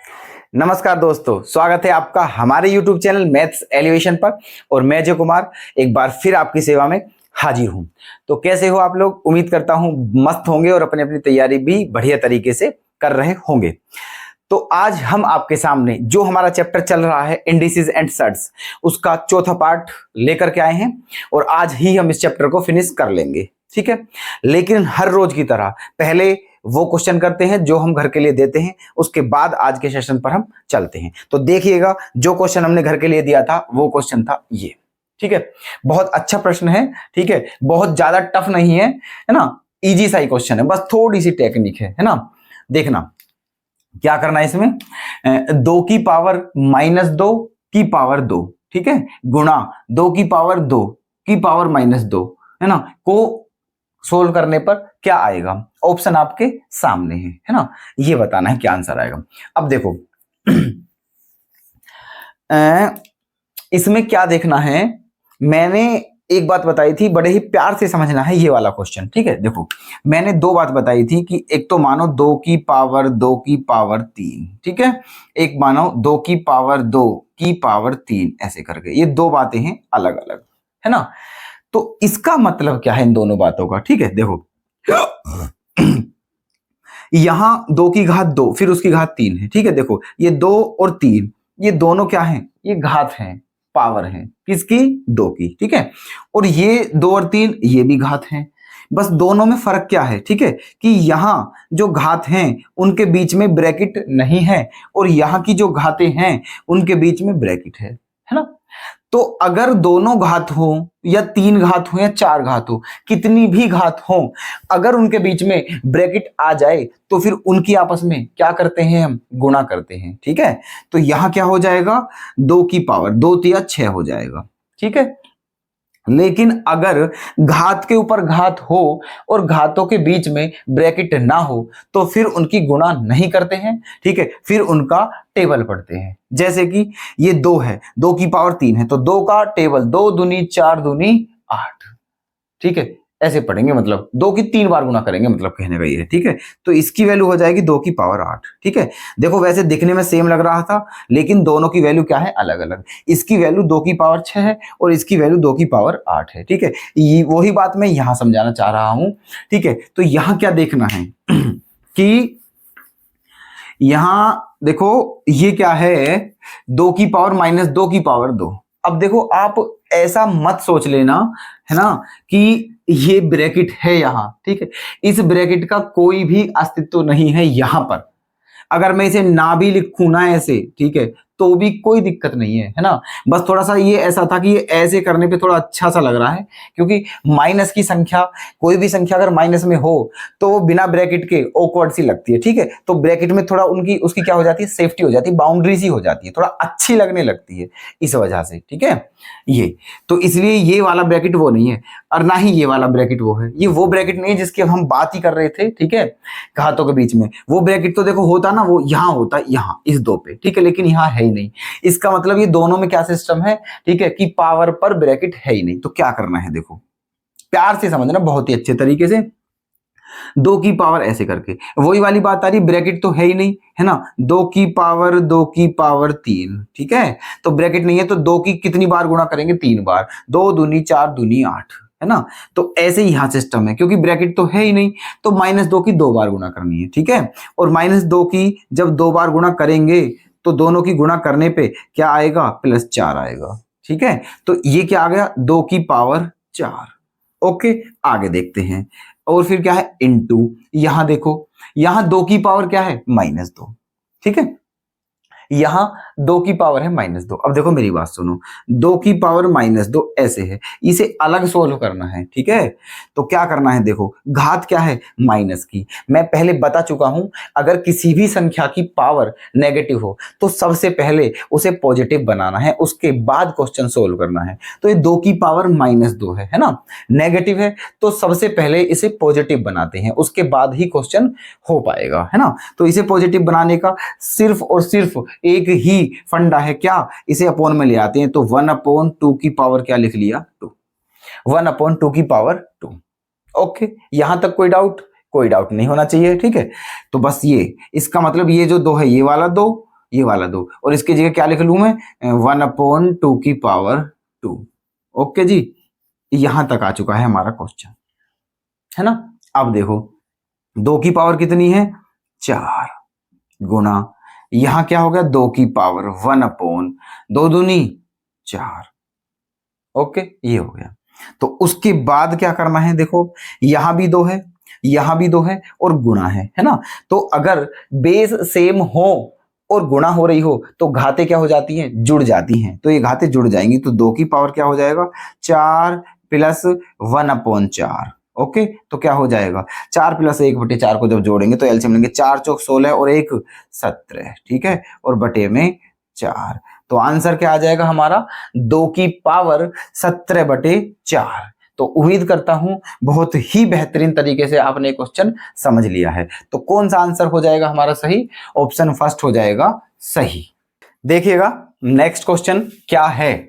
नमस्कार दोस्तों, स्वागत है आपका हमारे YouTube चैनल मैथ्स एलिवेशन पर। और मैं अजय कुमार एक बार फिर आपकी सेवा में हाजिर हूं। तो कैसे हो आप लोग? उम्मीद करता हूं मस्त होंगे और अपनी अपनी तैयारी भी बढ़िया तरीके से कर रहे होंगे। तो आज हम आपके सामने जो हमारा चैप्टर चल रहा है इंडिसेस एंड सर्ट्स, उसका चौथा पार्ट लेकर के आए हैं और आज ही हम इस चैप्टर को फिनिश कर लेंगे, ठीक है। लेकिन हर रोज की तरह पहले वो क्वेश्चन करते हैं जो हम घर के लिए देते हैं, उसके बाद आज के सेशन पर हम चलते हैं। तो देखिएगा, जो क्वेश्चन हमने घर के लिए दिया था वो क्वेश्चन था ये, ठीक है। बहुत अच्छा प्रश्न है, ठीक है, बहुत ज्यादा टफ नहीं है, है ना। इजी सा ही क्वेश्चन है, बस थोड़ी सी टेक्निक है ना। देखना क्या करना है इसमें, 2 की पावर -2 की पावर 2, ठीक है, गुणा 2 की पावर 2 की पावर -2, है ना, को सोल्व करने पर क्या आएगा। ऑप्शन आपके सामने है ना, ये बताना है क्या आंसर आएगा। अब देखो इसमें क्या देखना है, मैंने एक बात बताई थी, बड़े ही प्यार से समझना है ये वाला क्वेश्चन, ठीक है। देखो मैंने दो बात बताई थी कि एक तो मानो 2 की पावर 2 की पावर 3, ठीक है, एक मानो 2 की पावर 2 की पावर 3, ऐसे करके ये दो बातें हैं अलग अलग, है ना। तो इसका मतलब क्या है इन दोनों बातों का, ठीक है। देखो यहां 2 की घात 2 फिर उसकी घात 3 है, ठीक है। देखो ये 2 और 3 ये दोनों क्या हैं, ये घात हैं, पावर हैं किसकी, 2 की, ठीक है। और ये 2 और 3 ये भी घात हैं। बस दोनों में फर्क क्या है, ठीक है, कि यहां जो घात हैं उनके बीच में ब्रैकेट नहीं है और यहां की जो घातें हैं उनके बीच में ब्रैकेट है ना। तो अगर दोनों घात हो या 3 घात हो या 4 घात हो, कितनी भी घात हो, अगर उनके बीच में ब्रैकेट आ जाए तो फिर उनकी आपस में क्या करते हैं, हम गुणा करते हैं, ठीक है। तो यहां क्या हो जाएगा, 2 की पावर 2 तिया 6 हो जाएगा, ठीक है। लेकिन अगर घात के ऊपर घात हो और घातों के बीच में ब्रैकेट ना हो तो फिर उनकी गुणा नहीं करते हैं, ठीक है, फिर उनका टेबल पढ़ते हैं। जैसे कि ये 2 है, 2 की पावर 3 है, तो 2 का टेबल 2 दूनी 4 दूनी 8, ठीक है, ऐसे पढ़ेंगे, मतलब 2 की 3 बार गुणा करेंगे, मतलब कहने का ये है, ठीक है। तो इसकी वैल्यू हो जाएगी 2 की पावर 8, ठीक है। देखो वैसे दिखने में सेम लग रहा था, लेकिन दोनों की वैल्यू क्या है, अलग अलग। इसकी वैल्यू 2 की पावर 6 है और इसकी वैल्यू 2 की पावर 8 है, ठीक है। ये वही बात मैं यहां समझाना चाह रहा हूं, ठीक है। तो यहां क्या देखना है कि यहां देखो ये क्या है, 2 की पावर -2 की पावर 2। अब देखो आप ऐसा मत सोच लेना, है ना, कि ये ब्रैकेट है यहां, ठीक है। इस ब्रैकेट का कोई भी अस्तित्व नहीं है यहां पर। अगर मैं इसे ना भी लिखूं ना ऐसे, ठीक है, तो भी कोई दिक्कत नहीं है ना। बस थोड़ा सा ये ऐसा था कि ये ऐसे करने पे थोड़ा अच्छा सा लग रहा है, क्योंकि माइनस की संख्या, कोई भी संख्या अगर माइनस में हो तो वो बिना ब्रैकेट के ऑकवर्ड सी लगती है, ठीक है। तो ब्रैकेट में थोड़ा उनकी उसकी क्या हो जाती है, सेफ्टी हो जाती है, बाउंड्री सी हो जाती है, थोड़ा अच्छी लगने लगती है इस वजह से, ठीक है। ये तो इसलिए ये वाला ब्रैकेट वो नहीं है और ना ही ये वाला ब्रैकेट वो है। ये वो ब्रैकेट नहीं है जिसकी हम बात ही कर रहे थे, ठीक है, घातों के बीच में। वो ब्रैकेट तो देखो होता ना, वो यहां होता, यहां इस 2 पे, ठीक है, लेकिन यहां है ही नहीं। इसका मतलब ये दोनों में क्या सिस्टम है, ठीक है, कि पावर पर ब्रैकेट है ही नहीं। तो क्या करना है, देखो प्यार से समझना बहुत ही अच्छे तरीके से। 2 की पावर ऐसे करके, वही वाली बात आ रही, ब्रैकेट तो है ही नहीं, है ना। 2 की पावर 2 की पावर 3, ठीक है, तो ब्रैकेट नहीं है तो 2 की कितनी बार गुणा करेंगे, 3 बार, 2 दूनी 4 दूनी 8, है ना। तो ऐसे ही यहां सिस्टम है, क्योंकि ब्रैकेट तो है ही नहीं तो -2 की 2 बार गुणा करनी है, ठीक है। और -2 की जब 2 बार गुणा करेंगे तो दोनों की गुणा करने पे क्या आएगा, +4 आएगा, ठीक है। तो ये क्या आ गया, 2 की पावर 4। ओके, आगे देखते हैं। और फिर क्या है, इनटू, यहां देखो यहां 2 की पावर क्या है, -2, ठीक है। यहां 2 की पावर है -2। अब देखो मेरी बात सुनो, 2 की पावर -2 ऐसे है, इसे अलग सोल्व करना है, ठीक है। तो क्या करना है, देखो घात क्या है, माइनस की। मैं पहले बता चुका हूं, अगर किसी भी संख्या की पावर नेगेटिव हो तो सबसे पहले उसे पॉजिटिव बनाना है, उसके बाद क्वेश्चन सोल्व करना है। तो ये 2 की पावर -2 है ना, नेगेटिव है, तो सबसे पहले इसे पॉजिटिव बनाते हैं, उसके बाद ही क्वेश्चन हो पाएगा, है ना। तो इसे पॉजिटिव बनाने का सिर्फ और सिर्फ एक ही फंडा है, क्या, इसे अपॉन में ले आते हैं। तो 1/2 की पावर क्या लिख लिया, 2, 1/2 की पावर 2। ओके, यहां तक कोई डाउट, कोई डाउट नहीं होना चाहिए, ठीक है। तो बस ये, इसका मतलब ये जो 2 है ये वाला 2 ये वाला 2, और इसकी जगह क्या लिख लूं मैं, 1/2 की पावर 2। ओके जी, यहां तक आ चुका है हमारा क्वेश्चन, है ना। अब देखो 2 की पावर कितनी है, 4, गुणा यहां क्या हो गया, 2 की पावर 1/2 दूनी 4। ओके, ये हो गया। तो उसके बाद क्या करना है, देखो यहां भी 2 है, यहां भी 2 है और गुणा है ना। तो अगर बेस सेम हो और गुणा हो रही हो तो घातें क्या हो जाती हैं, जुड़ जाती हैं। तो ये घातें जुड़ जाएंगी तो 2 की पावर क्या हो जाएगा, 4 प्लस 1/4। ओके, तो क्या हो जाएगा, 4 प्लस 1/4 को जब जोड़ेंगे तो एलसीएम लेंगे, 4 चौक 16 और 1 17, ठीक है, और बटे में 4। तो आंसर क्या आ जाएगा हमारा, 2 की पावर 17/4। तो उम्मीद करता हूं बहुत ही बेहतरीन तरीके से आपने क्वेश्चन समझ लिया है। तो कौन सा आंसर हो जाएगा हमारा सही, ऑप्शन फर्स्ट हो जाएगा सही। देखिएगा नेक्स्ट क्वेश्चन क्या है,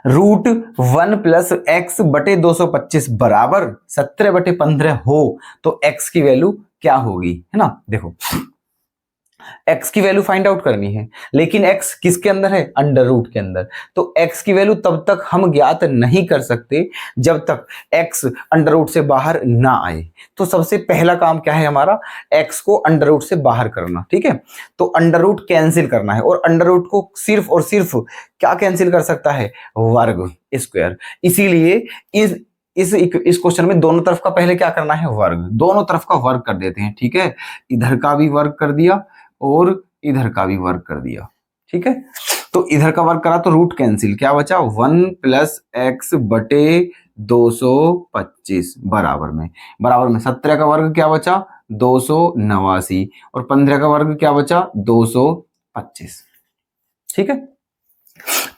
√1 प्लस एक्स बटे 225 बराबर 17/15 हो तो x की वैल्यू क्या होगी, है ना। देखो x की वैल्यू फाइंड आउट करनी है, लेकिन x किसके अंदर है, अंडर रूट के अंदर। तो x की वैल्यू तब तक हम ज्ञात नहीं कर सकते जब तक x अंडर रूट से बाहर ना आए। तो सबसे पहला काम क्या है हमारा, x को अंडर रूट से बाहर करना, ठीक है। तो अंडर रूट कैंसिल करना है, और अंडर रूट को सिर्फ और सिर्फ क्या कैंसिल कर सकता है, वर्ग, स्क्वायर। इसीलिए इस क्वेश्चन में दोनों तरफ का पहले क्या करना है, वर्ग, दोनों तरफ का वर्ग कर देते हैं, ठीक है। इधर का भी वर्ग कर दिया और इधर का भी वर्ग कर दिया, ठीक है। तो इधर का वर्ग करा तो रूट कैंसिल, क्या बचा, 1 प्लस एक्स बटे 225 बराबर में 17 का वर्ग क्या बचा, 289, और 15 का वर्ग क्या बचा, 225, ठीक है।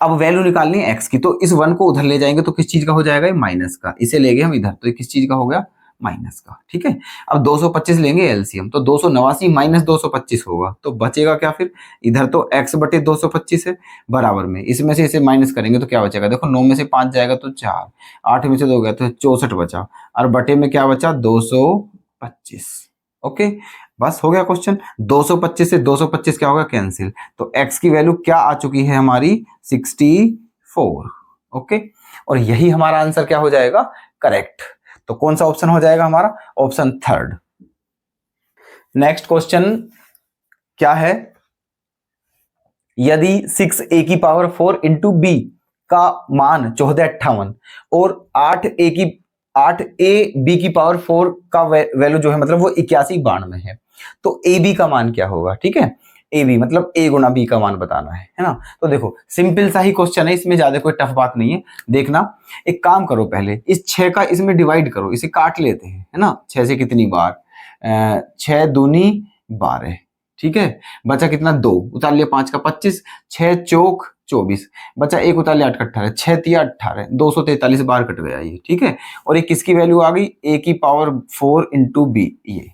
अब वैल्यू निकालनी है एक्स की, तो इस 1 को उधर ले जाएंगे तो किस चीज का हो जाएगा, माइनस का। इसे ले गए हम इधर तो किस चीज का हो गया, माइनस का, ठीक है। अब 225 लेंगे एलसीएम, तो 289 माइनस 225 होगा, तो बचेगा क्या फिर, इधर तो x बटे 225 है बराबर में, इसमें से इसे माइनस करेंगे तो क्या बचेगा, देखो 9 में से 5 जाएगा तो 4, 8 में से 2 गया तो 64 बचा, और बटे में क्या बचा, 225। ओके, बस हो गया क्वेश्चन। 225 से 225 क्या होगा, कैंसिल। तो x की वैल्यू क्या आ चुकी है हमारी, 64। ओके, और यही हमारा आंसर क्या हो जाएगा, करेक्ट। तो कौन सा ऑप्शन हो जाएगा हमारा, ऑप्शन थर्ड। नेक्स्ट क्वेश्चन क्या है, यदि 6a की पावर 4 इंटू बी का मान 1458 और 8a बी की पावर 4 का वैल्यू जो है मतलब वो 8192 है, तो ए बी का मान क्या होगा, ठीक है। ए बी मतलब ए गुना बी का मान बताना है ना। तो देखो सिंपल सा ही क्वेश्चन है, इसमें ज्यादा कोई टफ बात नहीं है। देखना, एक काम करो, पहले इस 6 का इसमें डिवाइड करो, इसे काट लेते हैं, है ना। 6 से कितनी बार, 6 दूनी 12, ठीक है। बचा कितना, 2 उतार लिया, 5 का 25, 6 चौक 24, बचा 1 उतार लिया, 8 का 18, 6 तिया 18, 243 बार कट गया ये, ठीक है। और ये किसकी वैल्यू आ गई, a की पावर 4 इंटू बी, ये।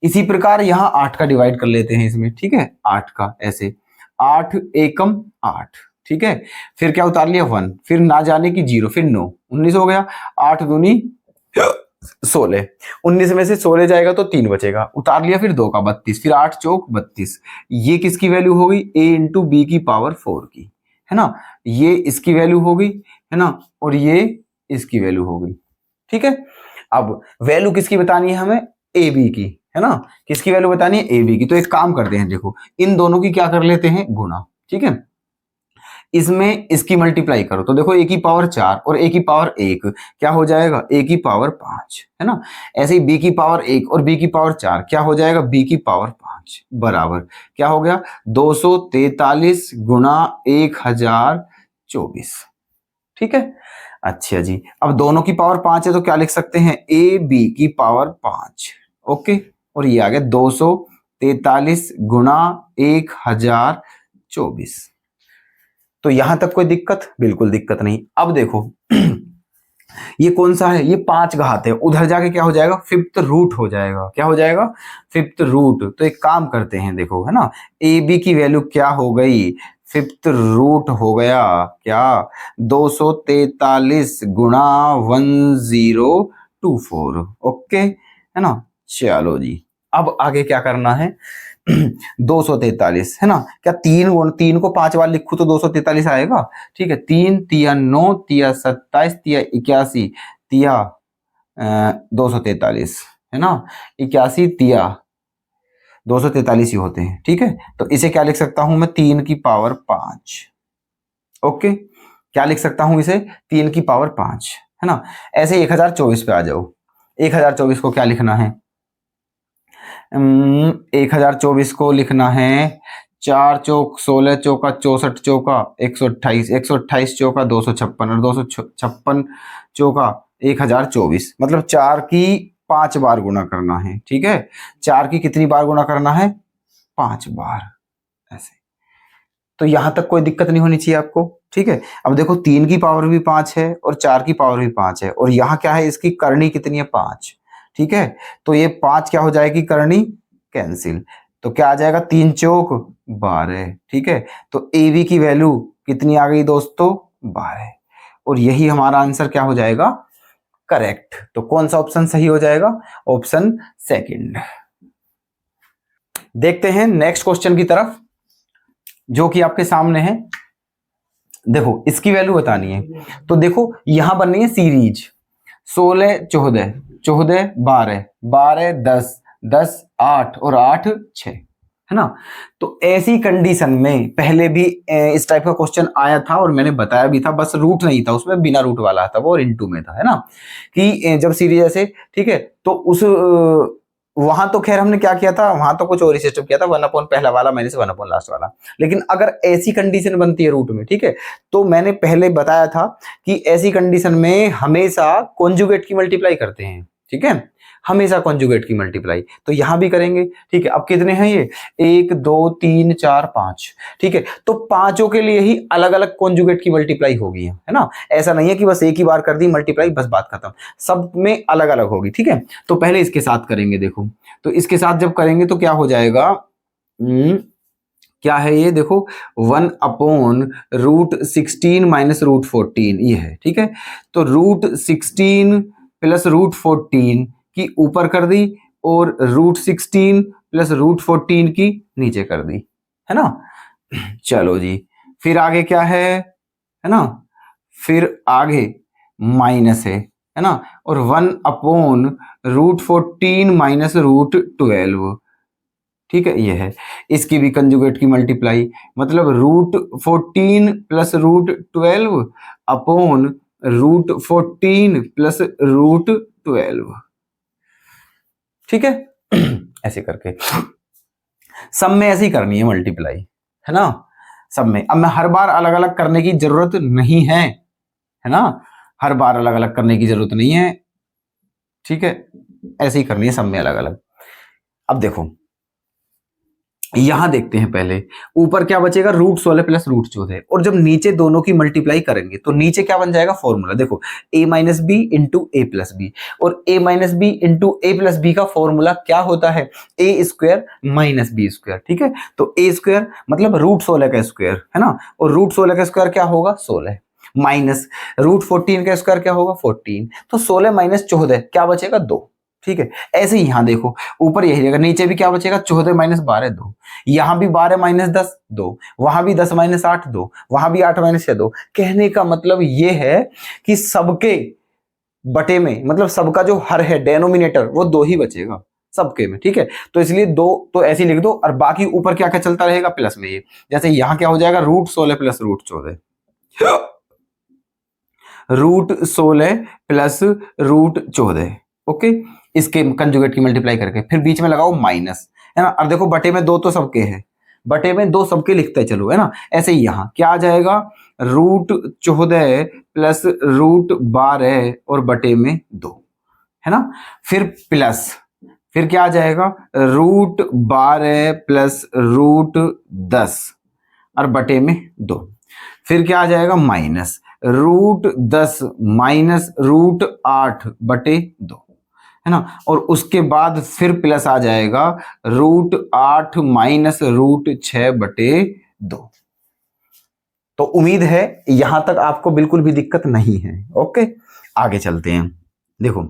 इसी प्रकार यहाँ 8 का डिवाइड कर लेते हैं इसमें, ठीक है, 8 का ऐसे, 8 एकम 8, ठीक है। फिर क्या उतार लिया, 1, फिर ना जाने की 0, फिर 9, 19 हो गया, 8 दूनी 16, 19 में से 16 जाएगा तो 3 बचेगा, उतार लिया, फिर 2 का 32, फिर 8 चौक 32। ये किसकी वैल्यू हो गई, a इंटू बी की पावर 4 की, है ना। ये इसकी वैल्यू हो गई, है ना, और ये इसकी वैल्यू हो गई, ठीक है। अब वैल्यू किसकी बतानी है हमें, ए बी की, है ना। किसकी वैल्यू बतानी है, ए बी की। तो एक काम करते हैं, देखो इन दोनों की क्या कर लेते हैं, गुणा, ठीक है। इसमें इसकी मल्टीप्लाई करो तो देखो a की पावर 4 और a की पावर 1 क्या हो जाएगा, a की पावर 5, है ना। ऐसे ही b की पावर 1 और b की पावर 4 क्या हो जाएगा, b की पावर 5 बराबर क्या हो गया, 243 गुणा 1024, ठीक है। अच्छा जी, अब दोनों की पावर 5 है तो क्या लिख सकते हैं, a b की पावर 5, ओके। और ये आ गया 243 गुणा 1024। तो यहां तक कोई दिक्कत, बिल्कुल दिक्कत नहीं। अब देखो ये कौन सा है, ये 5 घात है, उधर जाके क्या हो जाएगा, 5th रूट हो जाएगा, क्या हो जाएगा, 5th रूट। तो एक काम करते हैं, देखो, है ना, ए बी की वैल्यू क्या हो गई, 5th रूट हो गया क्या, 243 गुणा 1024, ओके, है ना। चलो जी, अब आगे क्या करना है 243 है ना। क्या 3 को 5 बार लिखूं तो 243 आएगा। ठीक है, 3 तिया 9 तिया 27 तिया 81 तिया 243 है ना। 81 तिया 243 ही होते हैं। ठीक है, तो इसे क्या लिख सकता हूं मैं, 3 की पावर 5। ओके, क्या लिख सकता हूं इसे, 3 की पावर 5 है ना। ऐसे 1024 पे आ जाओ। 1024 को क्या लिखना है, 1024 को लिखना है 4 चौक 16 चौका 64 चौका 128, 128 चौका 256 और 256 चौका 1024। मतलब 4 की 5 बार गुणा करना है। ठीक है, 4 की कितनी बार गुणा करना है, 5 बार, ऐसे। तो यहां तक कोई दिक्कत नहीं होनी चाहिए आपको। ठीक है, अब देखो 3 की पावर भी 5 है और 4 की पावर भी 5 है, और यहाँ क्या है, इसकी करनी कितनी है, 5। ठीक है, तो ये 5 क्या हो जाएगी, करनी कैंसिल। तो क्या आ जाएगा, 3 चौक 12। ठीक है, तो ए बी की वैल्यू कितनी आ गई दोस्तों, 12। और यही हमारा आंसर क्या हो जाएगा, करेक्ट। तो कौन सा ऑप्शन सही हो जाएगा, ऑप्शन सेकंड। देखते हैं नेक्स्ट क्वेश्चन की तरफ, जो कि आपके सामने है। देखो इसकी वैल्यू बतानी है। तो देखो यहां बननी है सीरीज, 16 14 14 12 12 10 10 8 और 8 6 है ना। तो ऐसी कंडीशन में पहले भी इस टाइप का क्वेश्चन आया था और मैंने बताया भी था, बस रूट नहीं था उसमें, बिना रूट वाला था वो, और इनटू में था, है ना। कि जब सीरीज ऐसे, ठीक है, तो उस वहां तो खैर हमने क्या किया था, वहां तो कुछ और ही सिस्टम किया था, 1 अपॉन पहला वाला माइनस 1 अपॉन लास्ट वाला। लेकिन अगर ऐसी कंडीशन बनती है रूट में, ठीक है, तो मैंने पहले बताया था कि ऐसी कंडीशन में हमेशा कॉन्जुगेट की मल्टीप्लाई करते हैं। ठीक है, हमेशा कॉन्जुगेट की मल्टीप्लाई, तो यहां भी करेंगे। ठीक है, अब कितने हैं ये, 1 2 3 4 5। ठीक है, तो पांचों के लिए ही अलग अलग कॉन्जुगेट की मल्टीप्लाई होगी, है ना। ऐसा नहीं है कि बस एक ही बार कर दी मल्टीप्लाई, बस बात खत्म, सब में अलग अलग होगी। ठीक है, तो पहले इसके साथ करेंगे। देखो तो इसके साथ जब करेंगे तो क्या हो जाएगा, क्या है ये, देखो 1 अपॉन √16 माइनस √14 ये है। ठीक है, तो √16 प्लस √14 की ऊपर कर दी और √16 प्लस √14 की नीचे कर दी, है ना। चलो जी, फिर आगे क्या है ना, फिर आगे माइनस है ना, और 1 अपॉन √14 माइनस √12। ठीक है, ये है, इसकी भी कंजुगेट की मल्टीप्लाई, मतलब √14 प्लस √12 अपॉन √14 प्लस √12। ठीक है, ऐसे करके सब में ऐसे ही करनी है मल्टीप्लाई, है ना। सब में, अब मैं हर बार अलग अलग करने की जरूरत नहीं है ना, हर बार अलग अलग करने की जरूरत नहीं है। ठीक है, ऐसे ही करनी है सब में अलग अलग। अब देखो यहां देखते हैं, पहले ऊपर क्या बचेगा, √16 प्लस √14, और जब नीचे दोनों की मल्टीप्लाई करेंगे तो नीचे क्या बन जाएगा, फॉर्मूला देखो a minus B into A plus B, और a minus B into A plus B का फॉर्मूला क्या होता है, a square minus B square. ठीक है, तो a स्क्वायर मतलब √16 का स्क्वायर, है ना, और √16 का स्क्वायर क्या होगा, 16, माइनस √14 का स्क्वायर क्या होगा, 14, तो 16 माइनस 14 क्या बचेगा, 2। ठीक है, ऐसे ही यहां देखो ऊपर यही रहेगा, नीचे भी क्या बचेगा, 14 माइनस 12 2, यहां भी 12 माइनस 10 2, वहां भी 10 माइनस 8 2, वहां भी 8 माइनस 6 2। कहने का मतलब ये है कि सबके बटे में, मतलब सबका जो हर है डेनोमिनेटर, वो 2 ही बचेगा सबके में। ठीक है, तो इसलिए 2 तो ऐसे लिख दो, और बाकी ऊपर क्या क्या चलता रहेगा, प्लस में ये, जैसे यहां क्या हो जाएगा, √16 प्लस √14, √16 प्लस √14। ओके, इसके कंजुगेट की मल्टीप्लाई करके फिर बीच में लगाओ माइनस, है ना। और देखो बटे में 2 तो सबके हैं, बटे में 2 सबके लिखते चलो, है ना। ऐसे ही यहां क्या आ जाएगा, √14 प्लस √12 और बटे में 2, है ना। फिर प्लस, फिर क्या आ जाएगा, √12 प्लस √10 और बटे में 2। फिर क्या आ जाएगा, माइनस √10 माइनस √8 बटे 2, है ना। और उसके बाद फिर प्लस आ जाएगा √8 माइनस √6 बटे 2। तो उम्मीद है यहां तक आपको बिल्कुल भी दिक्कत नहीं है। ओके, आगे चलते हैं। देखो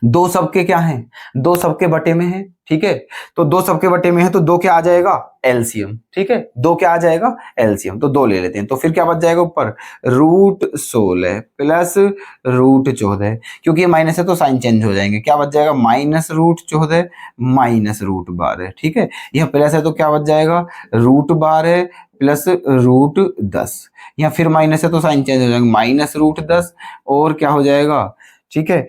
दो सबके क्या हैं, दो सबके बटे में है, ठीक है। तो दो सबके बटे में है तो दो क्या आ जाएगा, एलसीएम, ठीक है। दो क्या आ जाएगा, एलसीएम, तो दो ले लेते हैं। तो फिर क्या बच जाएगा ऊपर, √16 प्लस √14, क्योंकि ये माइनस है तो साइन चेंज हो जाएंगे। क्या बच जाएगा, -√14 -√12, ठीक है। यह प्लस है तो क्या बच जाएगा, √12 प्लस √10, या फिर माइनस है तो साइन चेंज हो जाएगा, -√10 और क्या हो जाएगा, ठीक है,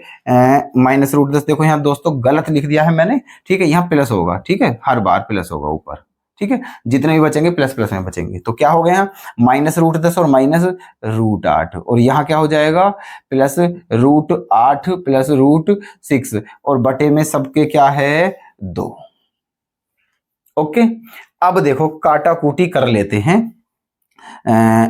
-√10। देखो यहाँ दोस्तों गलत लिख दिया है मैंने, ठीक है, यहाँ प्लस होगा, ठीक है, हर बार प्लस होगा ऊपर, ठीक है। जितने भी बचेंगे प्लस प्लस में बचेंगे। तो क्या हो गया, -√10 और -√8, और यहाँ क्या हो जाएगा, +√8 प्लस √6, और बटे में सबके क्या है, 2। ओके, अब देखो काटा कूटी कर लेते हैं।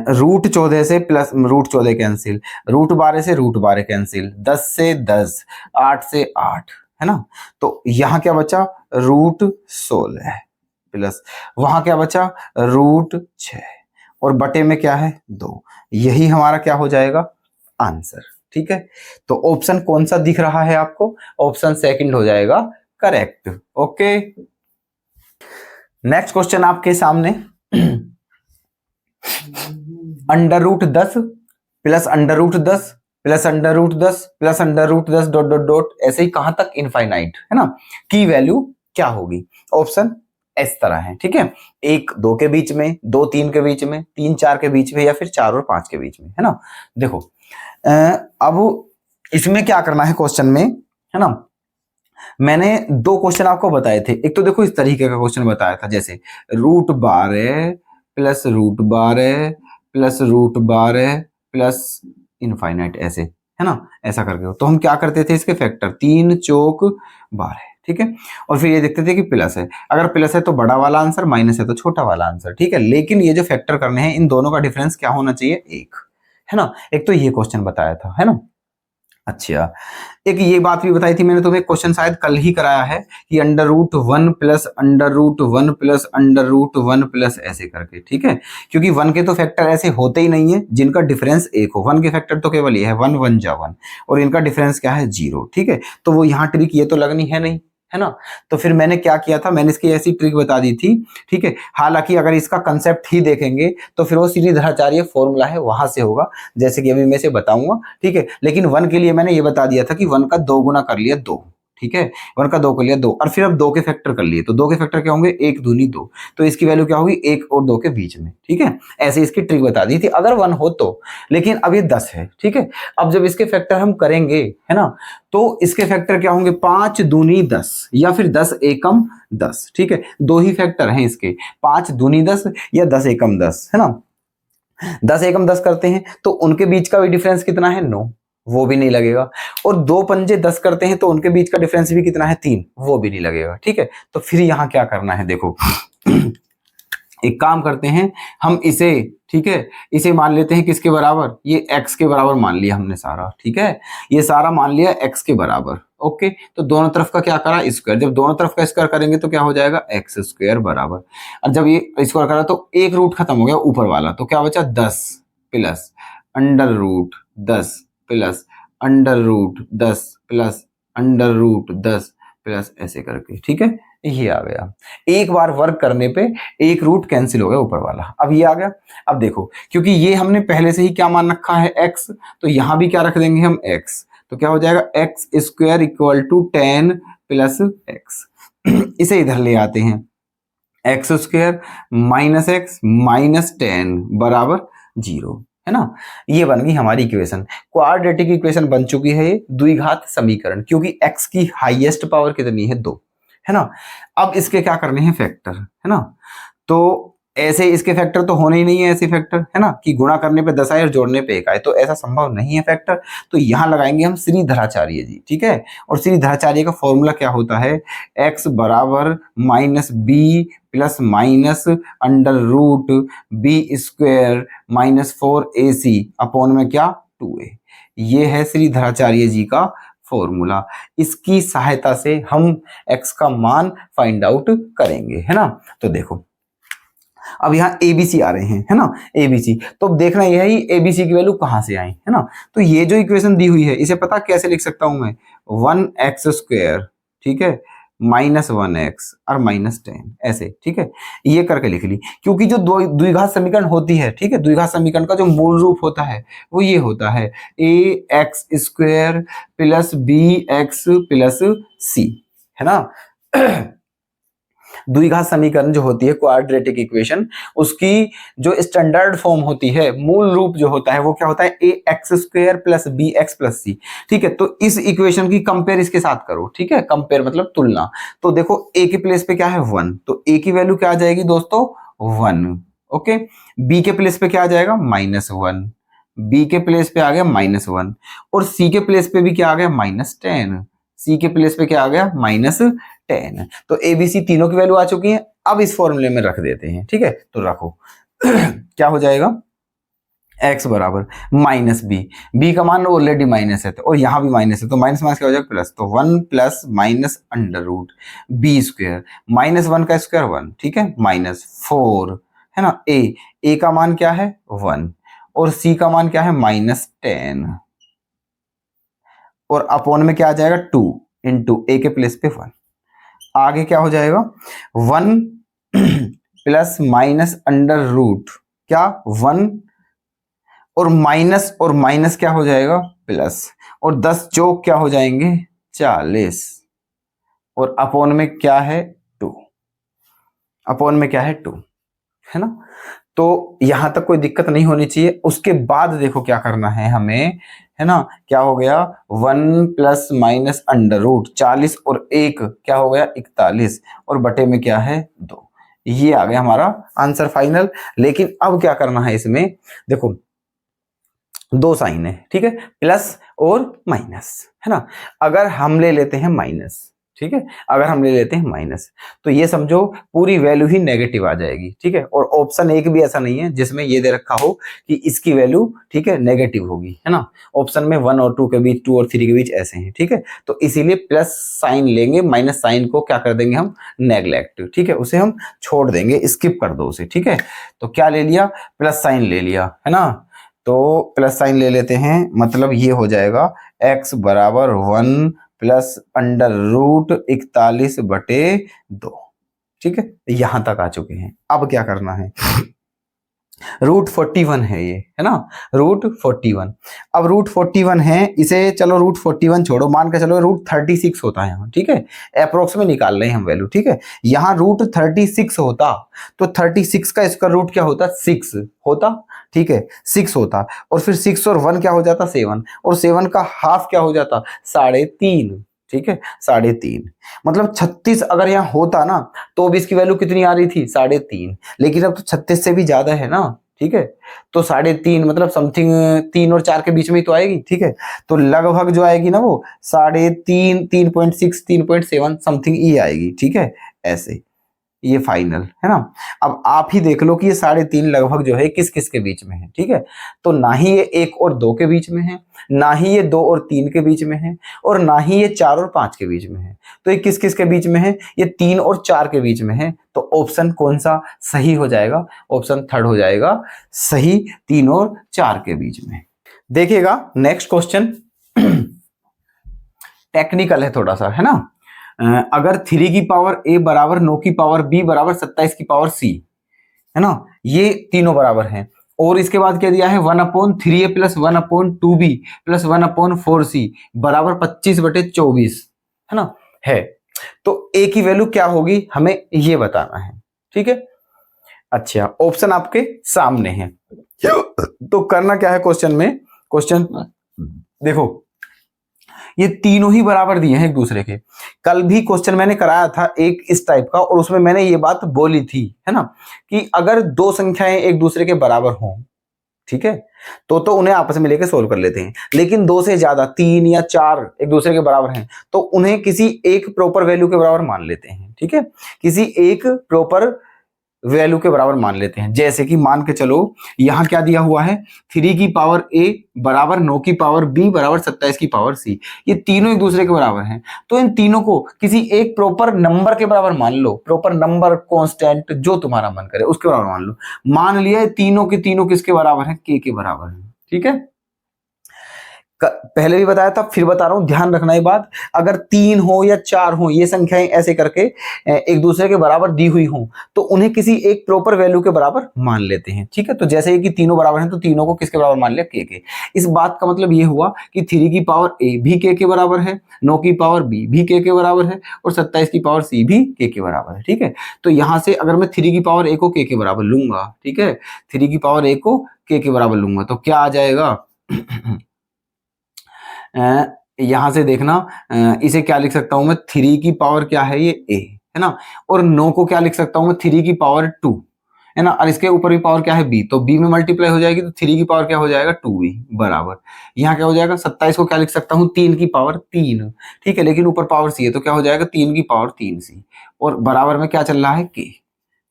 √14 से प्लस √14 कैंसिल, √12 से √12 कैंसिल, 10 से 10, 8 से 8, है ना। तो यहाँ क्या बचा, √16 प्लस वहां क्या बचा, √6, और बटे में क्या है, 2। यही हमारा क्या हो जाएगा, आंसर, ठीक है। तो ऑप्शन कौन सा दिख रहा है आपको, ऑप्शन सेकंड हो जाएगा करेक्ट। ओके, नेक्स्ट क्वेश्चन आपके सामने, √10 plus √10 plus √10 plus √10 dot dot dot, ऐसे ही कहां तक, इनफाइनाइट, है ना। की वैल्यू क्या होगी, ऑप्शन इस तरह है, ठीक है। 1 2 के बीच में, 2 3 के बीच में, 3 4 के बीच में, या फिर 4 और 5 के बीच में, है ना। देखो अब इसमें क्या करना है क्वेश्चन में, है ना। मैंने 2 क्वेश्चन आपको बताए थे। एक तो देखो इस तरीके का क्वेश्चन बताया था, जैसे √12 प्लस √12 प्लस √12 प्लस इनफाइनाइट, ऐसे, है ना, ऐसा करके। तो हम क्या करते थे, इसके फैक्टर 3 चौक 12, ठीक है। और फिर ये देखते थे कि प्लस है, अगर प्लस है तो बड़ा वाला आंसर, माइनस है तो छोटा वाला आंसर, ठीक है। लेकिन ये जो फैक्टर करने हैं, इन दोनों का डिफरेंस क्या होना चाहिए, 1, है ना। एक तो ये क्वेश्चन बताया था, है ना। अच्छा, एक ये बात भी बताई थी मैंने तुम्हें, क्वेश्चन शायद कल ही कराया है, कि √1 प्लस √1 प्लस √1 प्लस ऐसे करके, ठीक है। क्योंकि 1 के तो फैक्टर ऐसे होते ही नहीं है जिनका डिफरेंस 1 हो। 1 के फैक्टर तो केवल ये है, 1 1 जा 1, और इनका डिफरेंस क्या है, 0, ठीक है। तो वो यहाँ ट्रिक ये तो लगनी है नहीं, है ना। तो फिर मैंने क्या किया था, मैंने इसकी ऐसी ट्रिक बता दी थी, ठीक है। हालांकि अगर इसका कंसेप्ट ही देखेंगे तो फिर वो श्रीधराचार्य फॉर्मूला है, वहां से होगा, जैसे कि अभी मैं इसे बताऊंगा, ठीक है। लेकिन 1 के लिए मैंने ये बता दिया था कि 1 का 2 गुना कर लिया 2, ठीक है। 1 का 2 कर लिया 2, और फिर अब 2 के फैक्टर कर लिए, तो 2 के फैक्टर क्या होंगे, 1 दूनी 2, तो इसकी वैल्यू क्या होगी, 1 और 2 के बीच में, ठीक है। ऐसे इसकी ट्रिक बता दी थी अगर 1 हो तो। लेकिन अब ये 10 है, ठीक है। अब जब इसके फैक्टर हम करेंगे, है ना, तो इसके फैक्टर क्या होंगे, 5 दूनी 10, या फिर 10 एकम 10, ठीक है। 2 ही फैक्टर हैं इसके, 5 दूनी 10 या 10 एकम 10, है ना। 10 एकम 10 करते हैं तो उनके बीच का भी डिफरेंस कितना है, 9, वो भी नहीं लगेगा। और 2 पंजे 10 करते हैं तो उनके बीच का डिफरेंस भी कितना है, 3, वो भी नहीं लगेगा, ठीक है। तो फिर यहां क्या करना है, देखो एक काम करते हैं हम इसे, ठीक है, इसे मान लेते हैं किसके बराबर, ये x के बराबर मान लिया हमने सारा, ठीक है। ये सारा मान लिया x के बराबर, ओके। तो दोनों तरफ का क्या करा, स्क्वायर। जब दोनों तरफ का स्क्वायर करेंगे तो क्या हो जाएगा, x² बराबर। और जब ये स्क्वायर करा तो एक रूट खत्म हो गया ऊपर वाला, तो क्या बचा, 10 प्लस √10 प्लस √10 प्लस √10 प्लस ऐसे करके, ठीक है। ये आ गया, एक बार वर्क करने पे एक रूट कैंसिल हो गया ऊपर वाला। अब ये आ गया। अब देखो, क्योंकि ये हमने पहले से ही क्या मान रखा है, x, तो यहां भी क्या रख देंगे हम, x। तो क्या हो जाएगा, x² equal to 10 plus x। इसे इधर ले आते हैं, x² माइनस x माइनस 10 बराबर 0, है ना। ये बन गई हमारी इक्वेशन, क्वाड्रेटिक इक्वेशन बन चुकी है ये, द्विघात समीकरण, क्योंकि x की हाईएस्ट पावर कितनी है, 2, है ना। अब इसके क्या करने हैं, फैक्टर, है ना। तो ऐसे इसके फैक्टर तो होने ही नहीं है, ऐसे फैक्टर, है ना, कि गुणा करने पे 10 आए और जोड़ने पे 1 आए, तो ऐसा संभव नहीं है फैक्टर। तो यहां लगाएंगे हम श्रीधराचार्य जी, ठीक है। और श्रीधराचार्य का फॉर्मूला क्या होता है, x बराबर -b plus minus √b² -4ac upon में क्या, 2a। ये है श्रीधराचार्य जी का फॉर्मूला। इसकी सहायता से हम x का मान फाइंड आउट करेंगे, है ना। तो देखो अब यहाँ ABC आ रहे हैं, है ना, ABC। तो अब देखना यह है ABC की वैल्यू कहां से आई, है ना। तो ये जो इक्वेशन दी हुई है, इसे पता कैसे लिख सकता हूं मैं, 1x², ठीक है, -1x और -10 ऐसे, ठीक है, ये करके लिख ली। क्योंकि जो द्विघात समीकरण होती है, ठीक है, द्विघात समीकरण का जो मूल रूप होता है वो ये होता है ax² + bx + c, है ना। द्विघात समीकरण जो होती है क्वाड्रेटिक इक्वेशन, उसकी जो स्टैंडर्ड फॉर्म होती है, मूल रूप जो होता है वो क्या होता है ax² + bx + c, ठीक है। तो इस इक्वेशन की कंपेयर इसके साथ करो, ठीक है, कंपेयर मतलब तुलना। तो देखो a के प्लेस पे क्या है 1, तो a की वैल्यू क्या आ जाएगी दोस्तों 1, ओके। b के प्लेस पे क्या आ जाएगा -1, b के प्लेस पे आ गया -1, और c के प्लेस पे भी क्या आ गया -10, c के प्लेस पे क्या आ गया -10। तो ए बी सी तीनों की वैल्यू आ चुकी है। अब इस फॉर्मूले में रख देते हैं, ठीक है, तो रखो क्या हो जाएगा x बराबर -b, b का मान ऑलरेडी माइनस है तो, और यहां भी माइनस है तो माइनस माइनस क्या हो जाएगा प्लस, तो 1 + -√b², -1 का स्क्वायर 1, ठीक है, -4, है ना। a का मान क्या है 1 और c का मान क्या है -10, और अपॉन में क्या आ जाएगा 2 इंटू a के प्लेस पे 1। आगे क्या हो जाएगा 1 ± क्या 1 और माइनस क्या हो जाएगा प्लस, और 10 चौक क्या हो जाएंगे 40, और अपॉन में क्या है 2, अपॉन में क्या है 2, है ना। तो यहां तक कोई दिक्कत नहीं होनी चाहिए। उसके बाद देखो क्या करना है हमें, है ना, क्या हो गया 1 ± 40 और 1 क्या हो गया 41, और बटे में क्या है 2। ये आ गया हमारा आंसर फाइनल। लेकिन अब क्या करना है इसमें, देखो दो साइन है, ठीक है, प्लस और माइनस, है ना। अगर हम ले लेते हैं माइनस, ठीक है, अगर हम ले लेते हैं माइनस, तो ये समझो पूरी वैल्यू ही नेगेटिव आ जाएगी, ठीक है। और ऑप्शन एक भी ऐसा नहीं है जिसमें ये दे रखा हो कि इसकी वैल्यू, ठीक है, नेगेटिव होगी, है ना। ऑप्शन में 1 और 2 के बीच, 2 और 3 के बीच ऐसे हैं, ठीक है। तो इसीलिए प्लस साइन लेंगे, माइनस साइन को क्या कर देंगे हम नेग्लेक्ट, ठीक है, उसे हम छोड़ देंगे, स्किप कर दो उसे, ठीक है। तो क्या ले लिया प्लस साइन ले लिया, है ना। तो प्लस साइन ले लेते हैं, मतलब ये हो जाएगा x बराबर 1 + √41/2, ठीक है। यहां तक आ चुके हैं। अब क्या करना है √41 है ये, है ना, √41। अब √41 है, इसे चलो √41 छोड़ो, मान के चलो √36 होता है यहाँ, ठीक है, अप्रोक्स में निकाल रहे हैं हम वैल्यू, ठीक है। यहाँ √36 होता तो 36 का स्क्वायर रूट क्या होता 6 होता, ठीक है, 6 होता, और फिर 6 और 1 क्या हो जाता 7, और 7 का हाफ क्या हो जाता 3.5, ठीक है, 3.5। मतलब 36 अगर यहाँ होता ना तो भी इसकी वैल्यू कितनी आ रही थी 3.5, लेकिन अब तो 36 से भी ज्यादा है ना, ठीक है। तो 3.5 मतलब समथिंग 3 और 4 के बीच में ही तो आएगी, ठीक है। तो लगभग जो आएगी ना वो 3.5, 3.6, 3.7 समथिंग ही आएगी, ठीक है, ऐसे। ये फाइनल है ना। अब आप ही देख लो कि ये 3.5 लगभग जो है किस किस के बीच में है, ठीक है। तो ना ही ये 1 और 2 के बीच में है, ना ही ये 2 और 3 के बीच में है, और ना ही ये 4 और 5 के बीच में है। तो ये किस किस के बीच में है, ये 3 और 4 के बीच में है। तो ऑप्शन कौन सा सही हो जाएगा, ऑप्शन थर्ड हो जाएगा सही, 3 और 4 के बीच में। देखिएगा नेक्स्ट क्वेश्चन टेक्निकल है थोड़ा सा, है ना। अगर 3 की पावर a बराबर 9 की पावर b बराबर 27 की पावर c, है ना, ये तीनों बराबर हैं, और इसके बाद क्या दिया है 1/3a + 1/2b + 1/4c बराबर 25/24, है ना, है। तो a की वैल्यू क्या होगी हमें ये बताना है, ठीक है। अच्छा, ऑप्शन आपके सामने है। तो करना क्या है क्वेश्चन में, क्वेश्चन देखो ये तीनों ही बराबर दिए हैं एक दूसरे के। कल भी क्वेश्चन मैंने कराया था एक इस टाइप का, और उसमें मैंने ये बात बोली थी, है ना, कि अगर दो संख्याएं एक दूसरे के बराबर हों, ठीक है, तो उन्हें आपस में लेके सोल्व कर लेते हैं। लेकिन 2 से ज्यादा 3 या 4 एक दूसरे के बराबर हैं तो उन्हें किसी एक प्रॉपर वैल्यू के बराबर मान लेते हैं, ठीक है, किसी एक प्रॉपर वैल्यू के बराबर मान लेते हैं। जैसे कि मान के चलो यहां क्या दिया हुआ है 3 की पावर a बराबर 9 की पावर b बराबर 27 की पावर c, ये तीनों एक दूसरे के बराबर हैं। तो इन तीनों को किसी एक प्रॉपर नंबर के बराबर मान लो, प्रॉपर नंबर कांस्टेंट जो तुम्हारा मन करे उसके बराबर मान लो। मान लिया तीनों के तीनों किसके बराबर हैं, k के बराबर हैं, ठीक है। पहले भी बताया था, फिर बता रहा हूं, ध्यान रखना ये बात। अगर 3 हो या 4 हो, ये संख्याएं ऐसे करके एक दूसरे के बराबर दी हुई हो, तो उन्हें किसी एक प्रॉपर वैल्यू के बराबर मान लेते हैं। ठीक है, तो जैसे ही कि तीनों बराबर हैं, तो तीनों को किसके बराबर मान लिया, के। इस बात का मतलब ये हुआ कि 3 की पावर a भी के बराबर है, 9 की पावर b भी के बराबर है, और 27 की पावर c भी के बराबर है। ठीक है, तो यहां से अगर मैं 3 की पावर a को के बराबर लूंगा, ठीक है, 3 की पावर a को के बराबर लूंगा, तो क्या आ जाएगा यहां से देखना, इसे क्या लिख सकता हूं मैं, 3 की पावर क्या है, ये a है ना, और 9 को क्या लिख सकता हूं मैं, 3 की पावर 2 है ना, और इसके ऊपर भी पावर क्या है, b, तो b में मल्टीप्लाई हो जाएगी, तो 3 की पावर क्या हो जाएगा, 2b बराबर, यहाँ क्या हो जाएगा, 27 को क्या लिख सकता हूँ, 3 की पावर 3, ठीक है, लेकिन ऊपर पावर c है, तो क्या हो जाएगा, 3 की पावर 3c, और बराबर में क्या चल रहा है, k।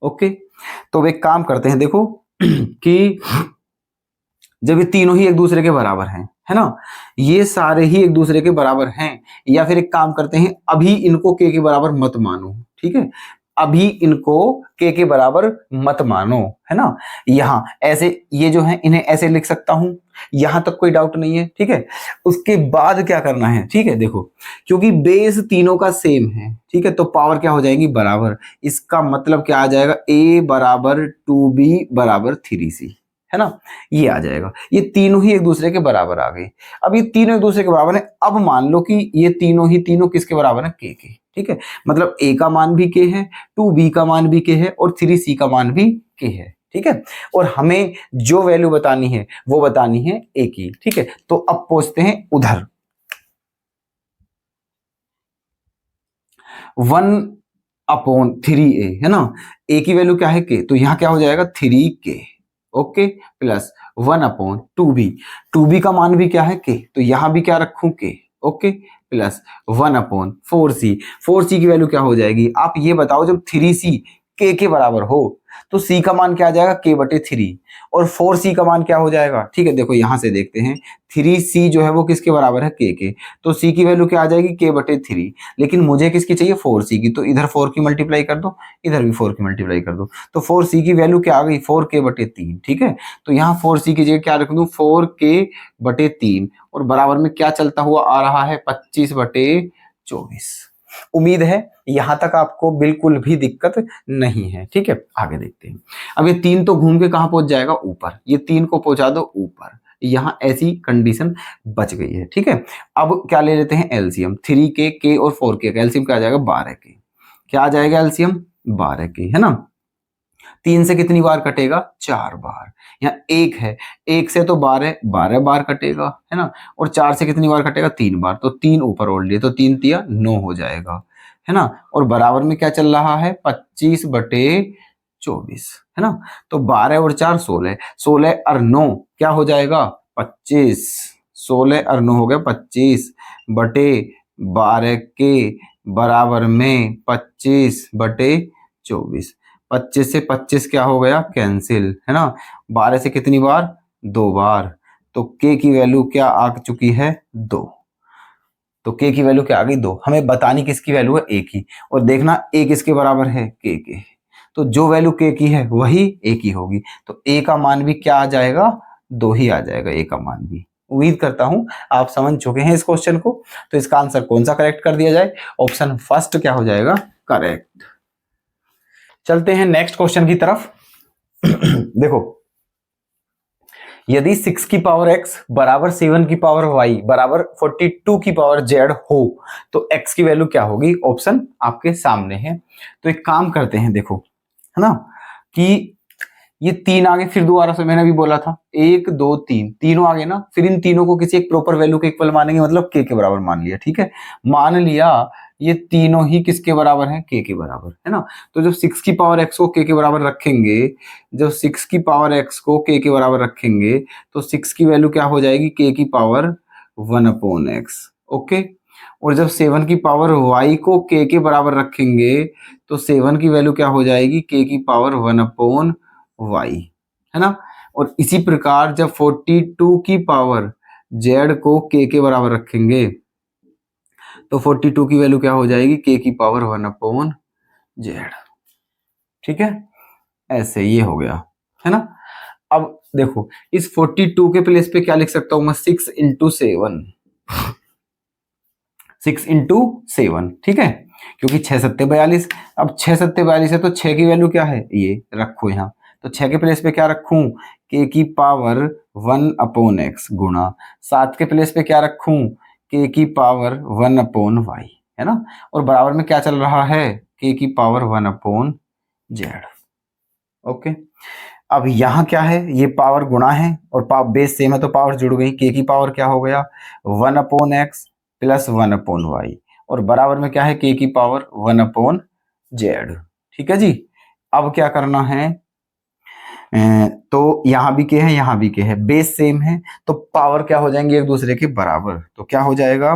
ओके, तो अब एक काम करते हैं, देखो कि जब ये तीनों ही एक दूसरे के बराबर हैं, है ना, ये सारे ही एक दूसरे के बराबर हैं, या फिर एक काम करते हैं, अभी इनको के बराबर मत मानो, ठीक है, अभी इनको के बराबर मत मानो, है ना, यहां ऐसे ये जो है इन्हें ऐसे लिख सकता हूं, यहां तक कोई डाउट नहीं है। ठीक है, उसके बाद क्या करना है, ठीक है, देखो क्योंकि बेस तीनों का सेम है, ठीक है, तो पावर क्या हो जाएगी, बराबर, इसका मतलब क्या आ जाएगा, a बराबर 2b बराबर 3c, है ना, ये आ जाएगा, ये तीनों ही एक दूसरे के बराबर आ गए। अब ये तीनों एक दूसरे के बराबर है, अब मान लो कि ये तीनों ही तीनों किसके बराबर है, के। ठीक है, मतलब a का मान भी के है, 2b का मान भी के है, और 3c का मान भी के है। ठीक है, और हमें जो वैल्यू बतानी है वो बतानी है a की। ठीक है, तो अब पहुंचते हैं उधर, 1/3a है ना, a की वैल्यू क्या है, के, तो यहां क्या हो जाएगा, 3k, okay, plus 1/2b, 2b का मान भी क्या है, के, तो यहां भी क्या रखूं, के, ओके, प्लस 1/4c, 4c की वैल्यू क्या हो जाएगी, आप ये बताओ, जब 3c के बराबर हो तो c का मान क्या आ जाएगा, k/3, और 4c का मान क्या हो जाएगा। ठीक है, देखो यहां से देखते हैं, 3c जो है वो किसके बराबर है, के, तो c की वैल्यू क्या आ जाएगी, k/3, लेकिन मुझे किसकी चाहिए, 4c की, तो इधर 4 की मल्टीप्लाई कर दो, इधर भी 4 की मल्टीप्लाई कर दो, तो 4c की वैल्यू क्या आ गई, 4k/3। ठीक है, तो यहाँ 4c की जगह क्या रख दूं, 4k/3, और बराबर में क्या चलता हुआ आ रहा है, 25/24। उम्मीद है यहां तक आपको बिल्कुल भी दिक्कत नहीं है। ठीक है, आगे देखते हैं। अब ये 3 तो घूम के कहां पहुंच जाएगा, ऊपर, ये 3 को पहुंचा दो ऊपर, यहां ऐसी कंडीशन बच गई है। ठीक है, अब क्या ले लेते हैं, एलसीएम, 3k और 4k का एलसीएम क्या आ जाएगा, 12k, क्या आ जाएगा एलसीएम, 12k, है ना, 3 से कितनी बार कटेगा, 4 बार, यहाँ 1 है, 1 से तो 12 बार कटेगा, है ना, और 4 से कितनी बार कटेगा, 3 बार, तो 3 ऊपर ओढ़ लिए, तो 3 तिया 9 हो जाएगा, है ना, और बराबर में क्या चल रहा है, 25/24, है ना, तो 12 और 4 16, 16 और 9 क्या हो जाएगा, 25, 16 और 9 हो गया 25/12 के बराबर में 25/24, 25 से 25 क्या हो गया, कैंसिल, है ना, 12 से कितनी बार, 2 बार, तो k की वैल्यू क्या आ चुकी है, 2, तो k की वैल्यू क्या आ गई, 2, हमें बतानी किसकी वैल्यू है, a की, और देखना a किसके बराबर है, k के, तो जो वैल्यू k की है वही a की होगी, तो a का मान भी क्या आ जाएगा, 2 ही आ जाएगा a का मान भी। उम्मीद करता हूं आप समझ चुके हैं इस क्वेश्चन को, तो इसका आंसर कौन सा करेक्ट कर दिया जाए, ऑप्शन फर्स्ट क्या हो जाएगा, करेक्ट। चलते हैं नेक्स्ट क्वेश्चन की तरफ। देखो, यदि 6 की पावर x बराबर 7 की पावर y बराबर 42 की पावर z हो, तो x की वैल्यू क्या होगी, ऑप्शन आपके सामने है। तो एक काम करते हैं, देखो, है ना, कि ये 3 आगे, फिर दोबारा से मैंने भी बोला था 1 2 3, तीनों आगे ना, फिर इन तीनों को किसी एक प्रॉपर वैल्यू के इक्वल मानेंगे, मतलब k के बराबर मान लिया। ठीक है, मान लिया ये तीनों ही किसके बराबर हैं, k के बराबर, है ना, तो जब 6 की पावर x को k के बराबर रखेंगे, जब 6 की पावर x को k के बराबर रखेंगे, तो 6 की वैल्यू क्या हो जाएगी, k की पावर 1/x, ओके, और जब 7 की पावर y को k के बराबर रखेंगे, तो 7 की वैल्यू क्या हो जाएगी, k की पावर 1/y, है ना, और इसी प्रकार जब 42 की पावर z को k के बराबर रखेंगे, तो 42 की वैल्यू क्या हो जाएगी, k की पावर 1/z। ठीक है, ऐसे ये हो गया, है ना। अब देखो इस 42 के प्लेस पे क्या लिख सकता हूं मैं, 6 × 7, 6 × 7, ठीक है, क्योंकि 6×7=42। अब 6×7=42 है तो 6 की वैल्यू क्या है, ये रखो यहाँ। तो 6 के प्लेस पे क्या रखूं, k की पावर 1/x गुणा 7 के प्लेस पे क्या रखूं, k की पावर 1/y, है ना। और बराबर में क्या चल रहा है, k की पावर 1/z। ओके, अब यहाँ क्या है, ये पावर गुणा है और बेस सेम है तो पावर जुड़ गई। k की पावर क्या हो गया, 1/x प्लस 1/y, और बराबर में क्या है, k की पावर 1/z। ठीक है जी। अब क्या करना है, तो यहाँ भी k है, यहाँ भी k है, बेस सेम है तो पावर क्या हो जाएंगे एक दूसरे के बराबर। तो क्या हो जाएगा,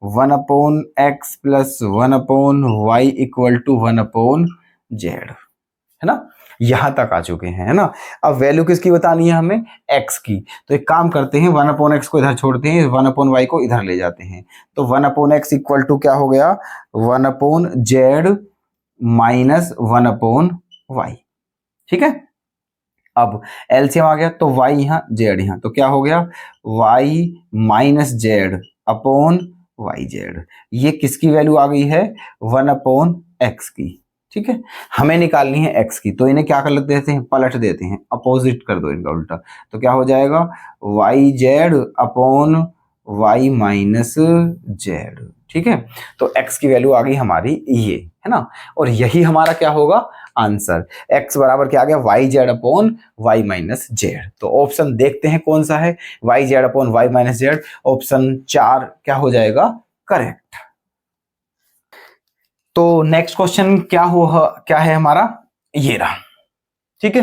1/x plus 1/y equal to 1/z, है ना। यहां तक आ चुके हैं, है ना। अब वैल्यू किसकी बतानी है हमें, x की। तो एक काम करते हैं, 1/x को इधर छोड़ते हैं, 1/y को इधर ले जाते हैं। तो 1/x इक्वल टू क्या हो गया, 1/z माइनस 1/y, ठीक है। अब एलसीएम आ गया तो y यहाँ z यहाँ, तो क्या हो गया, y minus Z upon Y Z. ये किसकी वैल्यू आ गई है, 1/x की। ठीक है, हमें निकालनी है x की, तो इन्हें क्या कर देते हैं, पलट देते हैं, अपोजिट कर दो इनका उल्टा। तो क्या हो जाएगा, Y Z upon Y minus Z. ठीक है, तो x की वैल्यू आ गई हमारी ये, है ना। और यही हमारा क्या होगा आंसर, x बराबर क्या आ गया, Y Z upon Y minus Z. तो ऑप्शन देखते हैं कौन सा है, Y Z upon Y minus Z. Option 4 क्या हो जाएगा, करेक्ट। तो नेक्स्ट क्वेश्चन क्या है हमारा, ये रहा। ठीक है,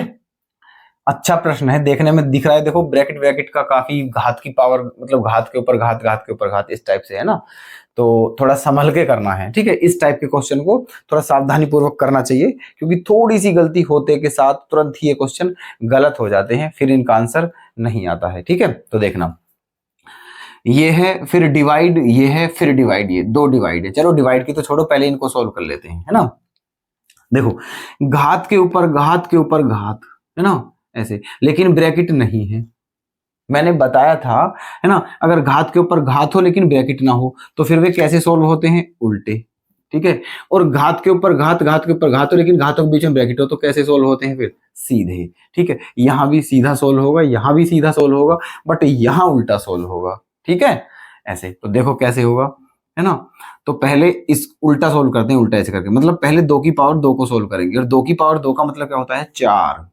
अच्छा प्रश्न है, देखने में दिख रहा है, देखो ब्रैकेट ब्रैकेट का काफी घात की पावर, मतलब घात के ऊपर घात, घात के ऊपर घात, इस टाइप से, है ना। तो थोड़ा संभल के करना है, ठीक है। इस टाइप के क्वेश्चन को थोड़ा सावधानी पूर्वक करना चाहिए, क्योंकि थोड़ी सी गलती होते के साथ तुरंत ही ये क्वेश्चन गलत हो जाते हैं, फिर इनका आंसर नहीं आता है। ठीक है, तो देखना, ये है फिर डिवाइड, ये है फिर डिवाइड, ये दो डिवाइड है। चलो डिवाइड की तो छोड़ो, पहले इनको सोल्व कर लेते हैं, है ना। देखो घात के ऊपर घात के ऊपर घात, है ना, ऐसे, लेकिन ब्रैकेट नहीं है। मैंने बताया था, है ना, अगर घात के ऊपर घात हो लेकिन ब्रैकेट ना हो तो फिर वे कैसे सोल्व होते हैं, उल्टे। ठीक है, और घात के ऊपर घात, घात के ऊपर घात हो लेकिन घातों के बीच में ब्रैकेट हो तो कैसे सोल्व होते हैं, फिर सीधे। ठीक है, यहां भी सीधा सोल्व होगा, यहां भी सीधा सोल्व होगा, बट यहां उल्टा सोल्व होगा। ठीक है, ऐसे। तो देखो कैसे होगा, है ना। तो पहले इस उल्टा सोल्व करते हैं, उल्टा ऐसे करके, मतलब पहले 2 की पावर 2 को सोल्व करेंगे, और 2 की पावर 2 का मतलब क्या होता है, 4।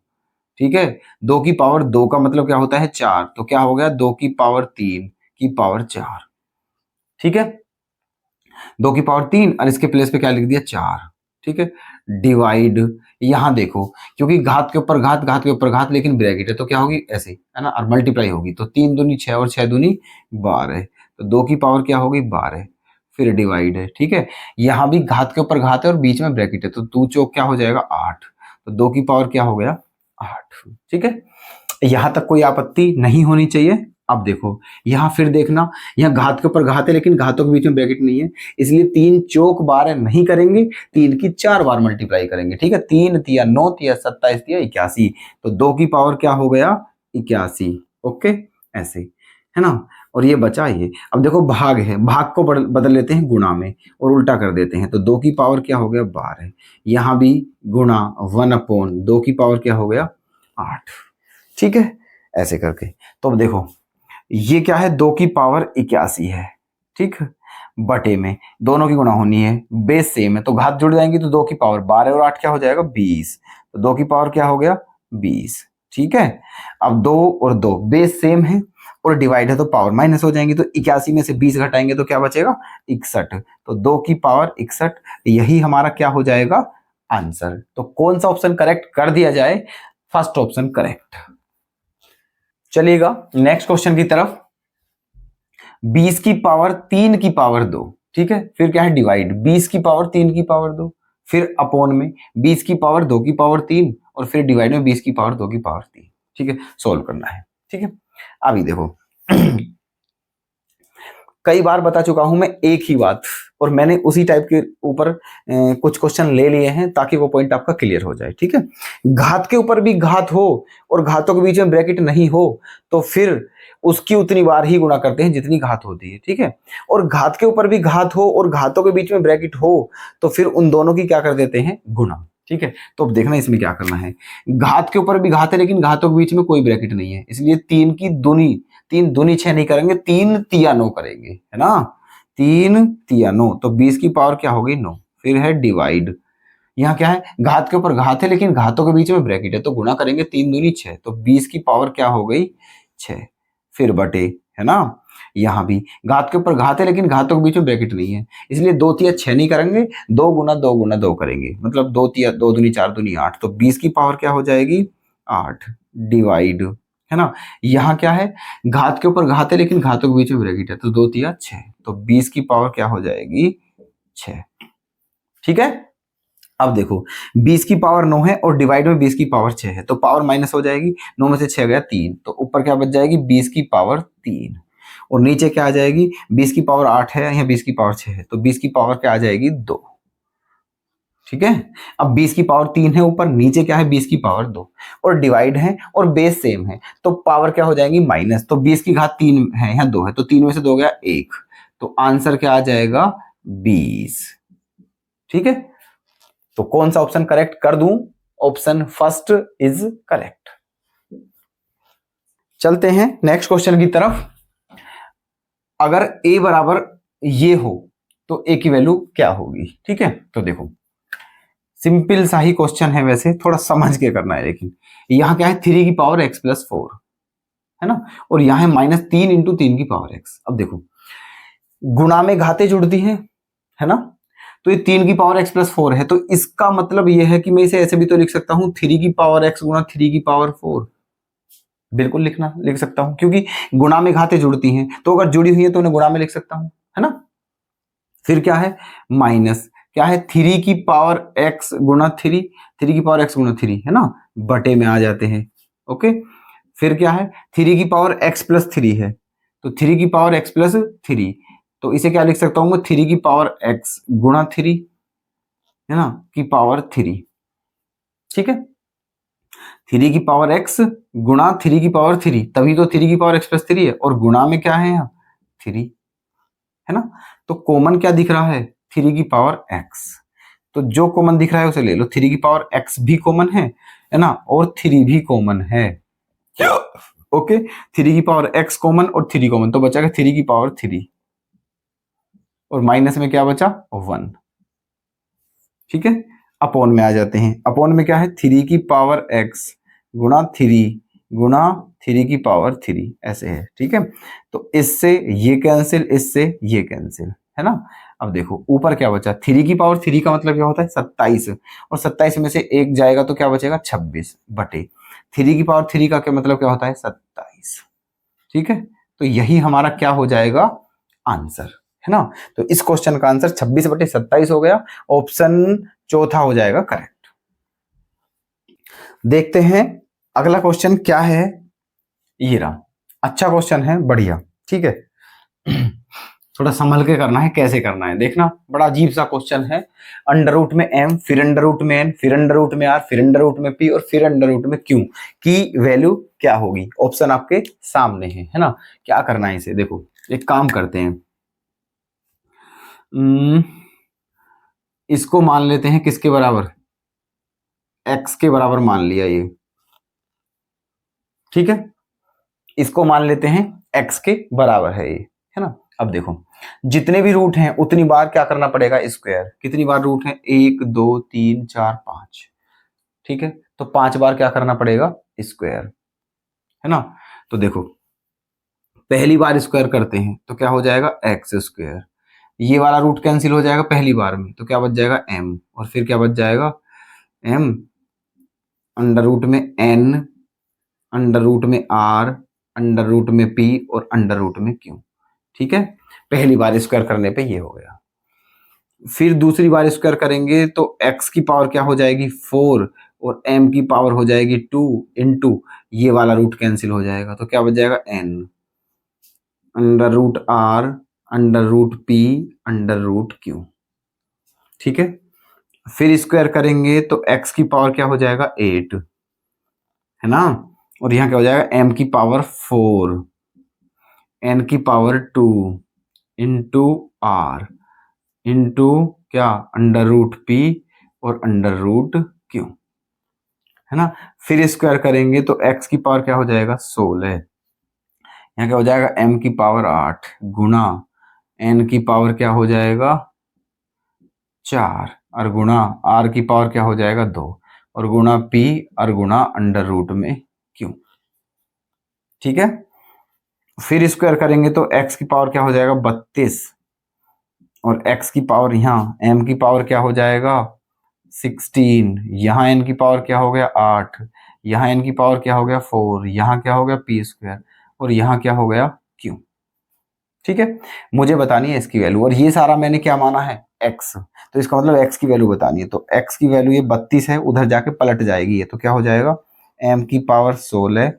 ठीक है, 2 की पावर 2 का मतलब क्या होता है, 4। तो क्या हो गया, 2 की पावर 3 की पावर 4। ठीक है, 2 की पावर 3 और इसके प्लेस पे क्या लिख दिया, 4। ठीक है, डिवाइड, यहां देखो, क्योंकि घात के ऊपर घात, घात के ऊपर घात, लेकिन ब्रैकेट है तो क्या होगी, ऐसे, है ना, और मल्टीप्लाई होगी। तो 3 दूनी 6 और 6 दूनी 12, तो 2 की पावर क्या होगी, 12। फिर डिवाइड है, ठीक है, यहां भी घात के ऊपर घात है और बीच में ब्रैकेट है, तो 2 चौक क्या हो जाएगा, 8। तो 2 की पावर क्या हो गया, 8। ठीक है, यहां तक कोई आपत्ति नहीं होनी चाहिए। अब देखो यहां फिर देखना, यहां घात के ऊपर घात है लेकिन घातों के बीच में ब्रैकेट नहीं है, इसलिए 3 चौक 12 नहीं करेंगे, 3 की 4 बार मल्टीप्लाई करेंगे। ठीक है, 3 तिया 9 तिया 27 तिया 81, तो 2 की पावर क्या हो गया, 81। ओके, ऐसे, है ना। और ये बचा ये, अब देखो भाग है, भाग को बदल लेते हैं गुणा में और उल्टा कर देते हैं। तो 2 की पावर क्या हो गया, 12। यहां भी गुणा 1/2 की पावर क्या हो गया, 8। ठीक है, ऐसे करके। तो अब देखो ये क्या है, 2 की पावर 81 है, ठीक है, बटे में दोनों की गुणा होनी है, बेस सेम है तो घात जुड़ जाएंगी, तो 2 की पावर 12 और 8 क्या हो जाएगा, 20। तो 2 की पावर क्या हो गया, 20। ठीक है, अब 2 और 2 बेस सेम है और डिवाइड है तो पावर माइनस हो जाएंगी, तो 81 में से 20 घटाएंगे तो क्या बचेगा, 61। तो 2 की पावर 61, यही हमारा क्या हो जाएगा, आंसर। तो कौन सा ऑप्शन करेक्ट कर दिया जाए, फर्स्ट ऑप्शन करेक्ट। चलिएगा नेक्स्ट क्वेश्चन की तरफ। 20 की पावर 3 की पावर 2, ठीक है, फिर क्या है, डिवाइड, 20 की पावर 3 की पावर 2, फिर अपॉन में 20 की पावर 2 की पावर 3, और फिर डिवाइड में 20 की पावर 2 की पावर 3। ठीक है, सोल्व करना है। ठीक है, अभी देखो कई बार बता चुका हूं मैं एक ही बात, और मैंने उसी टाइप के ऊपर कुछ क्वेश्चन ले लिए हैं ताकि वो पॉइंट आपका क्लियर हो जाए, ठीक है। घात के ऊपर भी घात हो और घातों के बीच में ब्रैकेट नहीं हो तो फिर उसकी उतनी बार ही गुणा करते हैं जितनी घात होती है, ठीक है। और घात के ऊपर भी घात हो और घातों के बीच में ब्रैकेट हो तो फिर उन दोनों की क्या कर देते हैं, गुणा, ठीक है। तो अब देखना इसमें क्या करना है। घात के ऊपर भी घात है लेकिन घातों के बीच में कोई ब्रैकेट नहीं है, इसलिए 3 दूनी 6 नहीं करेंगे, 3 तिया 9 करेंगे, है ना। 3 तिया 9, तो 20 की पावर क्या होगी, 9। फिर है डिवाइड, यहाँ क्या है, घात के ऊपर घात है लेकिन घातों के बीच में ब्रैकेट है तो गुणा करेंगे, 3 दूनी 6, तो 20 की पावर क्या हो गई, 6। फिर बटे, है ना। यहाँ भी घात के ऊपर घात है लेकिन घातों के बीच में ब्रैकेट नहीं है, इसलिए 2 तिया 6 नहीं करेंगे, 2 गुना 2 गुना 2 करेंगे, मतलब 2 तिया 2 दूनी 4 दूनी 8, तो 20 की पावर क्या हो जाएगी, 8। डिवाइड, है ना। यहाँ क्या है, घात के ऊपर घात है लेकिन घातों के बीच में ब्रैकेट है तो 2 तिया 6, तो 20 की पावर क्या हो जाएगी, 6, ठीक है। अब देखो 20 की पावर 9 है और डिवाइड में 20 की पावर 6 है तो पावर माइनस हो जाएगी, 9 में से 6 गया 3, तो ऊपर क्या बच जाएगी, 20 की पावर 3, और नीचे क्या आ जाएगी, 20 की पावर 8 है, यहाँ 20 की पावर 6 है तो 20 की पावर क्या आ जाएगी, 2, ठीक है। अब 20 की पावर 3 है ऊपर, नीचे क्या है, 20 की पावर 2, और डिवाइड है और बेस सेम है तो पावर क्या हो जाएगी, माइनस, तो 20 की घात 3 है, यहाँ 2 है तो 3 में से 2 गया 1, तो आंसर क्या आ जाएगा, 20, ठीक है। तो कौन सा ऑप्शन करेक्ट कर दूं, ऑप्शन फर्स्ट इज करेक्ट। चलते हैं नेक्स्ट क्वेश्चन की तरफ। अगर a बराबर ये हो तो a की वैल्यू क्या होगी, ठीक है। तो देखो सिंपल सा ही क्वेश्चन है, वैसे थोड़ा समझ के करना है, लेकिन यहां क्या है, 3 की पावर x प्लस 4, है ना, और यहां है -3 इंटू 3 की पावर x। अब देखो गुणा में घातें जुड़ती हैं, है ना, तो ये 3 की पावर x प्लस 4 है, तो इसका मतलब ये है कि मैं इसे ऐसे भी तो लिख सकता हूं, 3 की पावर x गुणा 3 की पावर 4, बिल्कुल लिख सकता हूं, क्योंकि गुणा में घातें जुड़ती हैं तो अगर जुड़ी हुई है तो उन्हें गुणा में लिख सकता हूं, है ना। फिर क्या है, माइनस क्या है, 3 की पावर x गुणा 3, 3 की पावर x गुणा 3, है ना, बटे में आ जाते हैं, ओके। फिर क्या है, 3 की पावर x प्लस 3 है, तो 3 की पावर x प्लस 3, तो इसे क्या लिख सकता हूं मैं, 3 की पावर x गुणा 3, है ना, की पावर 3, ठीक है। 3 की पावर x गुणा 3 की पावर 3, तभी तो 3 की पावर x प्लस 3 है, और गुणा में क्या है यहाँ 3, है ना। तो कॉमन क्या दिख रहा है, 3 की पावर x, तो जो कॉमन दिख रहा है उसे ले लो, 3 की पावर x भी कॉमन है ना, और 3 भी कॉमन है, ओके। 3 की पावर x कॉमन और 3 कॉमन, तो बचा 3 की पावर 3, और माइनस में क्या बचा, 1, ठीक है। अपॉन में आ जाते हैं, अपॉन में क्या है, 3 की पावर x गुणा 3 की पावर 3, ऐसे है, ठीक है। तो इससे ये कैंसिल, इससे ये कैंसिल, है ना। अब देखो ऊपर क्या बचा, 3 की पावर 3 का मतलब क्या होता है, 27, और 27 में से एक जाएगा तो क्या बचेगा, 26, बटे 3 की पावर 3 का क्या मतलब क्या होता है, 27, ठीक है। तो यही हमारा क्या हो जाएगा, आंसर, है ना। तो इस क्वेश्चन का आंसर 26/27 हो गया, ऑप्शन चौथा हो जाएगा करेक्ट। देखते हैं अगला क्वेश्चन क्या है, ये रहा, अच्छा क्वेश्चन है, बढ़िया, ठीक है। थोड़ा संभल के करना है, कैसे करना है देखना, बड़ा अजीब सा क्वेश्चन है। अंडर रूट में m, फिर अंडर रूट में n, फिर अंडर रूट में r, फिर अंडर रूट में p, और फिर अंडर रूट में q की वैल्यू क्या होगी, ऑप्शन आपके सामने है ना। क्या करना है इसे, देखो एक काम करते हैं, इसको मान लेते हैं किसके बराबर, x के बराबर मान लिया ये, ठीक है। इसको मान लेते हैं x के बराबर है ये, है ना। अब देखो जितने भी रूट हैं उतनी बार क्या करना पड़ेगा, स्क्वायर, कितनी बार रूट है, 1 2 3 4 5, ठीक है, तो 5 बार क्या करना पड़ेगा, स्क्वायर, है ना। तो देखो पहली बार स्क्वायर करते हैं तो क्या हो जाएगा, एक्स स्क्वायर, ये वाला रूट कैंसिल हो जाएगा पहली बार में, तो क्या बच जाएगा m, और फिर क्या बच जाएगा m, अंडर रूट में n, अंडर रूट में r, अंडर रूट में p, और अंडर रूट में q, ठीक है। पहली बार स्क्वायर करने पे ये हो गया। फिर दूसरी बार स्क्वायर करेंगे तो x की पावर क्या हो जाएगी, 4, और m की पावर हो जाएगी 2 इंटू ये वाला रूट कैंसिल हो जाएगा, तो क्या बच जाएगा n, under root r, under root p, under root Q. ठीक है, फिर स्क्वायर करेंगे तो x की पावर क्या हो जाएगा 8, है ना, और यहाँ क्या हो जाएगा m की पावर 4, n की पावर 2 इंटू r इंटू क्या अंडर रूट p और अंडर रूट q, है ना। फिर स्क्वायर करेंगे तो x की पावर क्या हो जाएगा 16, यहाँ क्या हो जाएगा m की पावर 8 गुना n की पावर क्या हो जाएगा 4 और गुना r की पावर क्या हो जाएगा 2 और गुना p और गुना अंडर रूट में q। ठीक है, फिर स्क्वायर करेंगे तो x की पावर क्या हो जाएगा 32 और x की पावर यहाँ m की पावर क्या हो जाएगा 16, यहाँ n की पावर क्या हो गया 8, यहाँ n की पावर क्या हो गया 4, यहाँ क्या हो गया p स्क्वायर और यहाँ क्या हो गया q। ठीक है, मुझे बतानी है इसकी वैल्यू, और ये सारा मैंने क्या माना है x, तो इसका मतलब x की वैल्यू बतानी है। तो x की वैल्यू ये 32 है, उधर जाके पलट जाएगी ये, तो क्या हो जाएगा m की पावर 16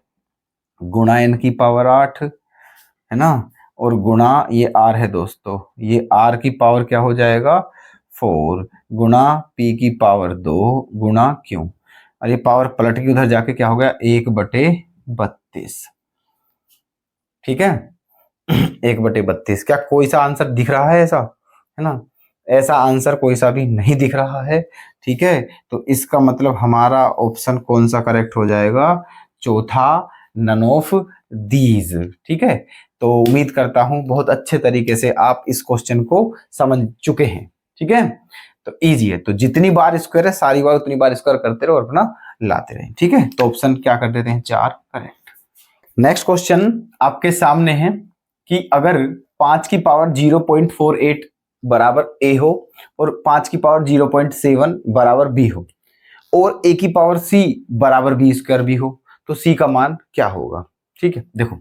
गुणा n की पावर 8, है ना, और गुणा ये r है दोस्तों, ये r की पावर क्या हो जाएगा 4 गुणा p की पावर 2 गुणा q, और ये पावर पलट के उधर जाके क्या हो गया 1/32। ठीक है 1/32। क्या कोई सा आंसर दिख रहा है ऐसा, है ना, ऐसा आंसर कोई सा भी नहीं दिख रहा है। ठीक है, तो इसका मतलब हमारा ऑप्शन कौन सा करेक्ट हो जाएगा, चौथा, नन ऑफ दीज। ठीक है, तो उम्मीद करता हूं बहुत अच्छे तरीके से आप इस क्वेश्चन को समझ चुके हैं। ठीक है, तो इजी है, तो जितनी बार स्क्वायर है सारी बार उतनी बार स्क्वायर करते रहो और अपना लाते रहे। ठीक है, तो ऑप्शन क्या कर देते हैं 4 करेक्ट। नेक्स्ट क्वेश्चन आपके सामने है कि अगर 5 की पावर 0.48 बराबर a हो और 5 की पावर 0.7 बराबर b हो और a की पावर c बराबर b स्क्वायर भी हो, तो c का मान क्या होगा। ठीक है, देखो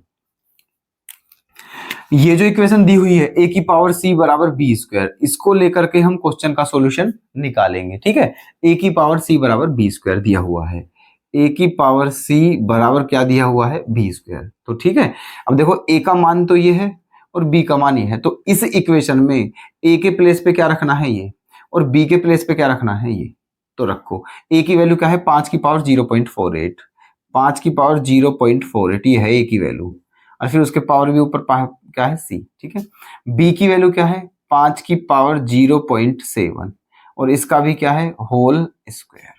ये जो इक्वेशन दी हुई है a की पावर c बराबर b स्क्वायर, इसको लेकर के हम क्वेश्चन का सॉल्यूशन निकालेंगे। ठीक है, a की पावर c बराबर b स्क्वायर दिया हुआ है, a की पावर c बराबर क्या दिया हुआ है b स्क्वायर। तो ठीक है, अब देखो a का मान तो ये है और b का मान ये है, तो इस इक्वेशन में a के प्लेस पे क्या रखना है ये और b के प्लेस पे क्या रखना है ये, तो रखो a की वैल्यू क्या है 5 की पावर 0.48, 5 की पावर 0.48 ये है a की वैल्यू, और फिर उसके पावर भी ऊपर क्या है c। ठीक है, b की वैल्यू क्या है 5 की पावर 0.7 और इसका भी क्या है होल स्क्वायर।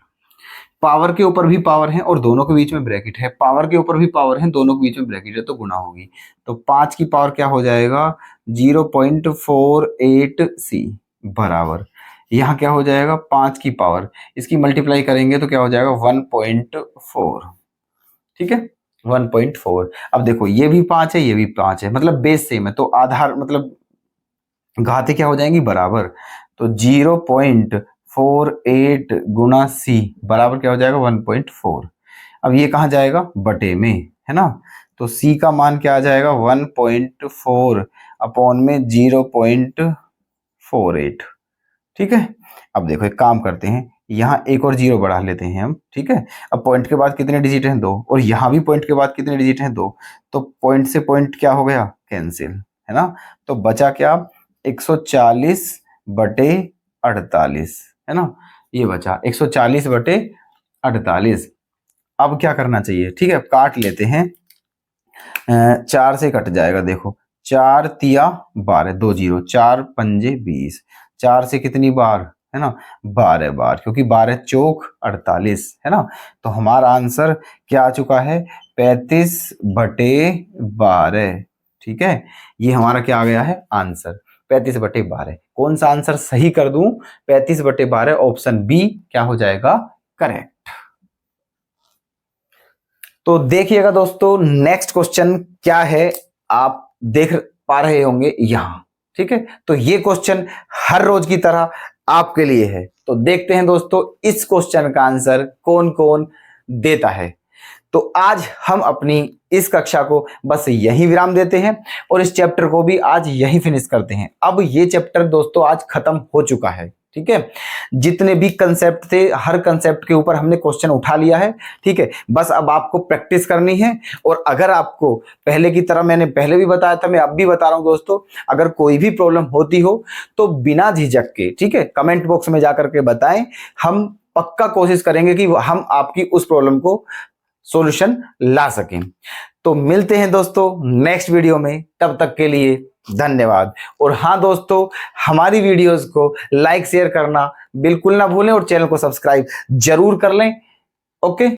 पावर के ऊपर भी पावर है और दोनों के बीच में ब्रैकेट है, पावर के ऊपर भी पावर है, दोनों के बीच में ब्रैकेट है, तो गुना होगी। तो 5 की पावर क्या हो जाएगा 0.48c बराबर, यहाँ क्या हो जाएगा 5 की पावर, इसकी मल्टीप्लाई करेंगे तो क्या हो जाएगा 1.4। ठीक है 1.4। अब देखो ये भी 5 है ये भी 5 है, मतलब बेस सेम है, तो आधार मतलब घातें क्या हो जाएंगी बराबर, तो 0.48 गुना c बराबर क्या हो जाएगा 1.4। अब ये कहाँ जाएगा बटे में, है ना, तो c का मान क्या आ जाएगा 1.4 अपॉन में 0.48। ठीक है, अब देखो एक काम करते हैं, यहाँ एक और जीरो बढ़ा लेते हैं हम। ठीक है, अब पॉइंट के बाद कितने डिजिट हैं 2 और यहाँ भी पॉइंट के बाद कितने डिजिट हैं 2, तो पॉइंट से पॉइंट क्या हो गया कैंसिल, है ना, तो बचा क्या 140/48, है ना, ये बचा 140/48। अब क्या करना चाहिए, ठीक है काट लेते हैं, 4 से कट जाएगा, देखो 4 तिया 12, 2 जीरो, 4 पंजे 20, 4 से कितनी बार, है ना 12 बार, क्योंकि 12 चौक 48, है ना, तो हमारा आंसर क्या आ चुका है 35/12। ठीक है, ये हमारा क्या आ गया है आंसर 35/12। कौन सा आंसर सही कर दूं 35/12, ऑप्शन बी क्या हो जाएगा करेक्ट। तो देखिएगा दोस्तों नेक्स्ट क्वेश्चन क्या है, आप देख पा रहे होंगे यहां। ठीक है, तो ये क्वेश्चन हर रोज की तरह आपके लिए है, तो देखते हैं दोस्तों इस क्वेश्चन का आंसर कौन कौन देता है। तो आज हम अपनी इस कक्षा को बस यही विराम देते हैं और इस चैप्टर को भी आज यही फिनिश करते हैं। अब ये चैप्टर दोस्तों आज खत्म हो चुका है। ठीक है। जितने भी कंसेप्ट थे हर कंसेप्ट के ऊपर हमने क्वेश्चन उठा लिया है, ठीक है। बस अब आपको प्रैक्टिस करनी है। और अगर आपको पहले की तरह, मैंने पहले भी बताया था, मैं अब भी बता रहा हूं दोस्तों, अगर कोई भी प्रॉब्लम होती हो तो बिना झिझक के, ठीक है, कमेंट बॉक्स में जाकर के बताएं। हम पक्का कोशिश करेंगे कि हम आपकी उस प्रॉब्लम को सॉल्यूशन ला सकें। तो मिलते हैं दोस्तों नेक्स्ट वीडियो में, तब तक के लिए धन्यवाद। और हाँ दोस्तों, हमारी वीडियोस को लाइक शेयर करना बिल्कुल ना भूलें और चैनल को सब्सक्राइब जरूर कर लें। ओके।